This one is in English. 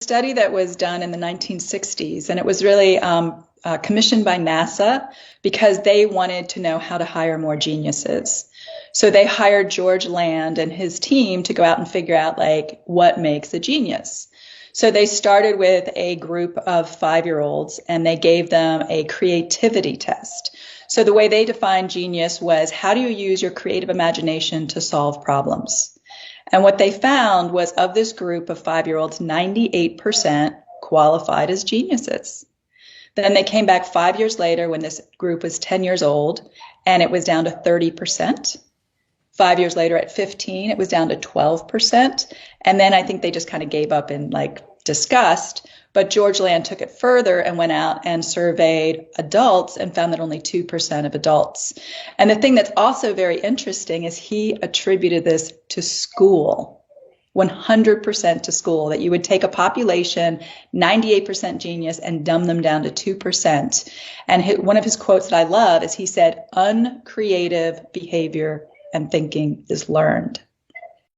study that was done in the 1960s, and it was really commissioned by NASA because they wanted to know how to hire more geniuses. So they hired George Land and his team to go out and figure out like what makes a genius. So they started with a group of 5-year-olds and they gave them a creativity test. So the way they defined genius was, how do you use your creative imagination to solve problems? And what they found was, of this group of 5-year-olds, 98% qualified as geniuses. Then they came back 5 years later when this group was 10 years old, and it was down to 30%. 5 years later at 15, it was down to 12%. And then I think they just kind of gave up in like disgust. But George Land took it further and went out and surveyed adults and found that only 2% of adults. And the thing that's also very interesting is he attributed this to school, 100% to school, that you would take a population, 98% genius, and dumb them down to 2%. And one of his quotes that I love is he said, uncreative behavior and thinking is learned.